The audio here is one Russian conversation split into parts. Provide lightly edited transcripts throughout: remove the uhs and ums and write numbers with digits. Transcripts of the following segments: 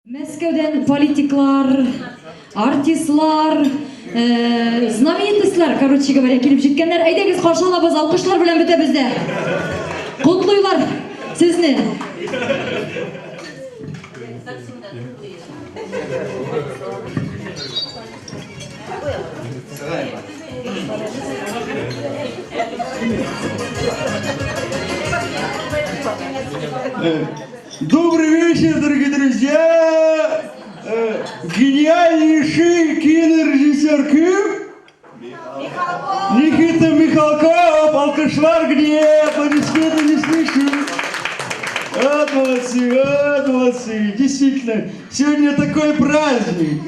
Мәскәүдән политиклар, артистлар, знаменитостьлар, короче говоря, килеп җиткәннәр. Әйдәгез, каршы алабыз, алкышлар белән бетәбез дә. Котлыйлар сезне. Добрый вечер, дорогие друзья! Гениальнейший кинорежиссер Ким? Никита Михалков, алкошлар где? Аплодисменты не слышу. Вот молодцы, действительно. Сегодня такой праздник,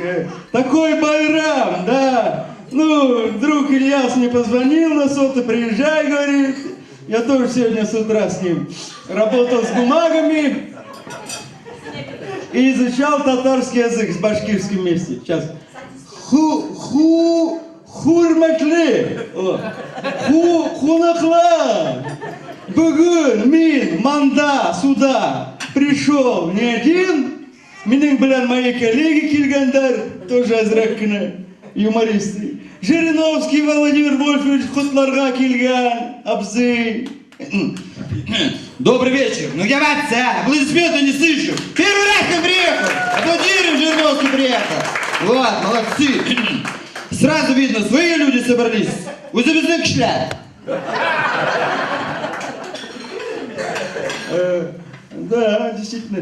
такой байрам, да. Ну, друг Ильяс мне позвонил на соту, приезжай, говорит. Я тоже сегодня с утра с ним работал с бумагами и изучал татарский язык с башкирским вместе. Сейчас. Хурматле. Хунахла. Бүгін мин манда сюда пришел не один. Менің білән мои коллеги келгендер, тоже азрак юмористы. Жириновский Владимир Вольфович Хутларга келген, абзы. Добрый вечер. Ну я в отца. Аплодисменты не слышу. Первый раз я приехал. Аплодируем, Жириновский приехал. Вот, молодцы. Сразу видно, свои люди собрались. Үзебезнең кешеләр. Да, действительно.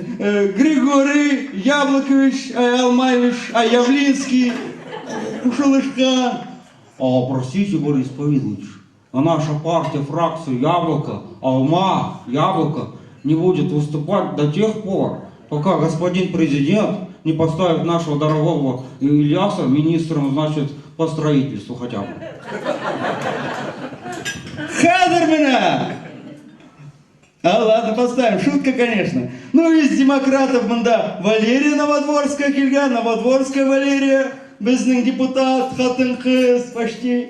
Григорий Яблокович, Алмаевич, Явлинский, Ушалышка. Простите, Борис Павлович, а наша партия, фракция Яблоко, Алма, Яблоко не будет выступать до тех пор, пока господин президент не поставит нашего дорогого Ильяса министром, значит, по строительству хотя бы. Хадермина! А ладно, поставим. Шутка, конечно. Ну, из демократов, мында, Валерия Новодворская, Кильга, Новодворская Валерия, безнің депутат, хатын-кыз, почти.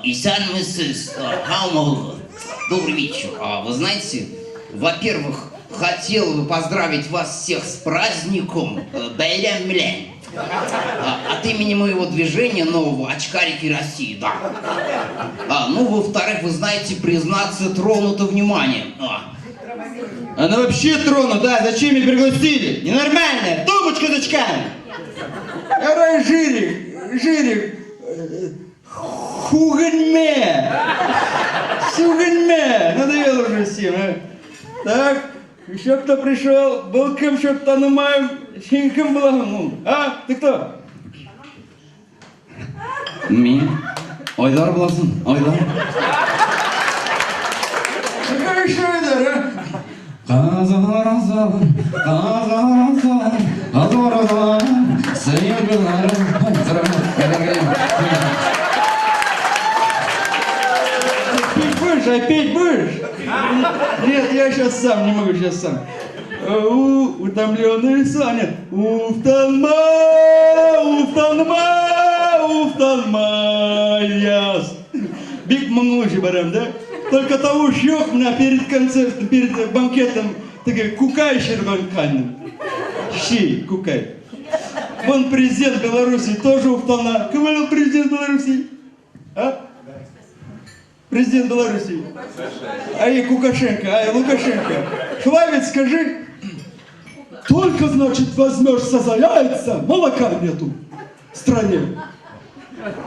Исәнмесез, Хамол. Добрый вечер. Вы знаете, во-первых, хотел бы поздравить вас всех с праздником Бәйрәм белән. От имени моего движения нового «Очкарики России», да. Ну, во-вторых, вы знаете, признаться, тронуто вниманием. Она вообще тронута, да? Зачем меня пригласили? Ненормальная, тумбочка с очками. Арай, Жирик, Сугенме, надоело уже всем, а? Так, еще кто пришел, был кем что-то танымаем, кем было, а? Ты кто? Мен Айдар боласың, Айдар. Какой еще Айдар, а? Опять будешь? Нет, я сейчас сам, не могу сейчас сам. Утомленный Саня. Уфтанма, Ильяс. Биг Мангуши барам, да? Только того щек на перед концертом, перед банкетом, такой кукающий рванкальным. Щи, кукай. Вон президент Беларуси тоже уфтана. Кого президент Беларуси? А? Президент Беларуси. Ай, Лукашенко. Швабец, скажи. Только, значит, возьмешься за яйца, молока нету в стране.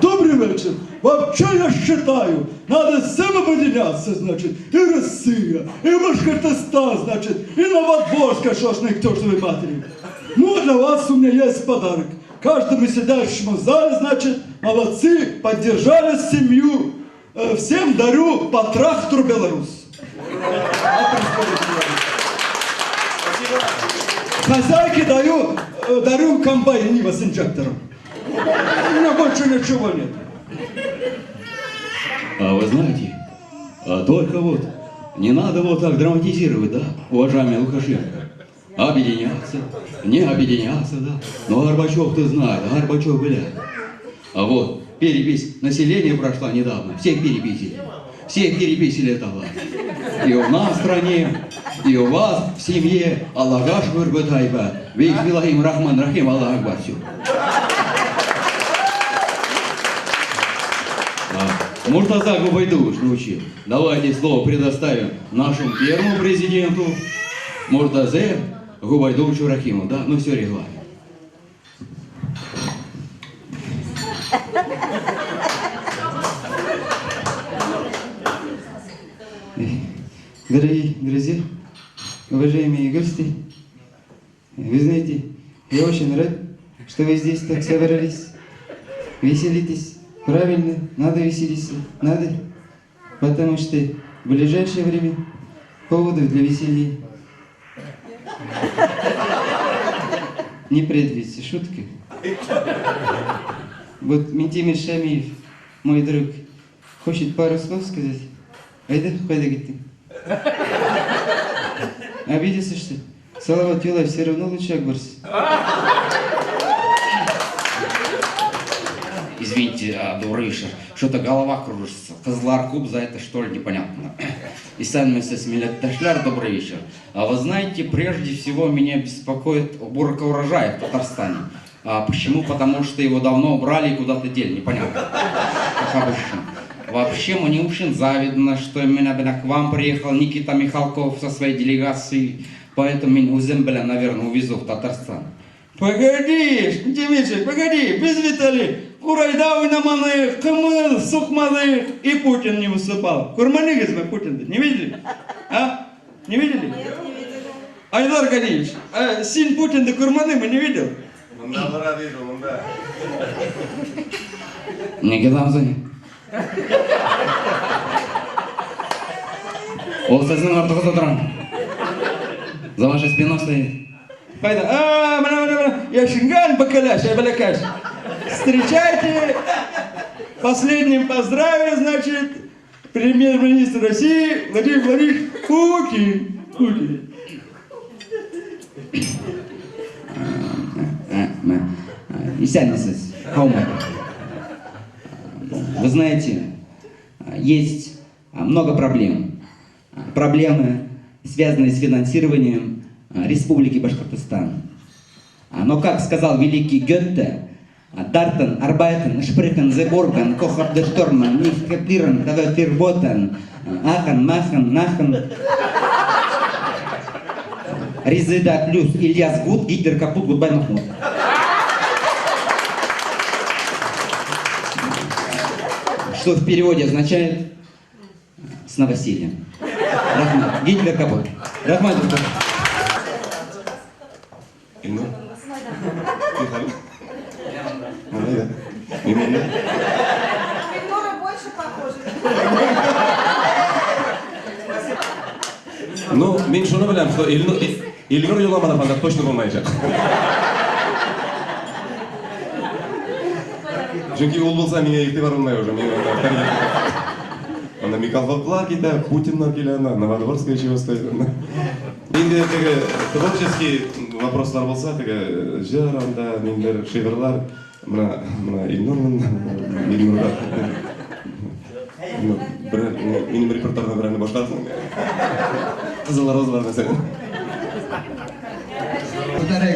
Добрый вечер. Вообще я считаю, надо самообъединяться, значит, и Россия, и Башкортостан, значит, и Новодворская, что ж никто, что вы матери. Ну, для вас у меня есть подарок. Каждому сидящему в зале, значит, молодцы, поддержали семью. Всем дарю по трактору Беларусь. Хозяйке дарю комбайн Нива с инжектором. У меня больше ничего нет. Вы знаете, только вот не надо вот так драматизировать, да, уважаемый Лукашенко. Объединяться, не объединяться, да. Но Горбачев-то знает, Горбачев, блядь. А вот перепись населения прошла недавно, всех переписей. всех переписили этого. И у нас в стране, и у вас в семье. Аллахаш вырбытайба. Бисмиллахим рахман рахим, Аллах Акбар. Всё. Муртаза Губайдулович научил. Давайте слово предоставим нашему первому президенту Муртазе Губайдуловичу Рахиму. Да, ну все, регламент. Дорогие друзья, уважаемые гости, вы знаете, я очень рад, что вы здесь так собрались. Веселитесь. Правильно, надо веселиться. Надо. Потому что в ближайшее время поводов для веселья не предвидится. Шутка. Вот Ментимир Шамиев, мой друг, хочет пару слов сказать. Айда, говорит. Обиделся, что ли? Салават Юлаев все равно лучше Акбарс. Извините, добрый вечер. Что-то голова кружится. Козлар-куб за это, что ли, непонятно. Исан Месес Милетташляр, добрый вечер. А вы знаете, прежде всего меня беспокоит уборка урожая в Татарстане. А почему? Потому что его давно убрали и куда-то дели. Непонятно. Как обычно. Вообще мне очень завидно, что именно к вам приехал Никита Михалков со своей делегацией. Поэтому меня у Зембеля, наверное, увезу в Татарстан. Погоди, Димитрий, погоди, без Витали. Курайда уйнаманы, кымыл, сукмалы, и Путин не выступал. Курманыгыз мы Путин не видели? А? Не видели? Нет, не видели. Айдар Галиевич, син Путин да Курманы мы не видел? Мында видел, мында. Не кидамзы. Ол сіздің артығыз отырам. За вашей спиной стоит. Пойда, мана, я Шинган Бакаляш, я Балякаш. Встречайте, последним поздравим, значит, премьер-министр России Владимир Владимирович Путин. Путин. Исан Месес, вы знаете, есть много проблем. Проблемы, связанные с финансированием Республики Башкортостан. Но, как сказал великий Гёте, Дартен, Арбайтен, Шприхен, Зеборган, Кохар де Шторман, Нихкаплирен, Давертирботен, Ахан, Махан, Нахан, Резида плюс Ильяс Гуд, Гитлер Капут, Гудбай Махмуд. Что в переводе означает «с новосельем». Рахмат. Гитлер Капут. Рахмат. Инна? Михаил? Молодец. Именно. Ильнура больше похожа. Ну, мен шуны беләм, что Илнур Юламанов анда точно булмаячак. Чөнки ул булса миңа игътибар булмай уже. Мен анда Михалковлар китә, Путиннар килә, Новодворская чего стоит. Инде теге творческий вопрослар булса, теге җыр анда, миндер шигырьләр, менә Илнур минем репертуарны берәүне башкарсын. Кызыллар бар мәсәлән. Дорогие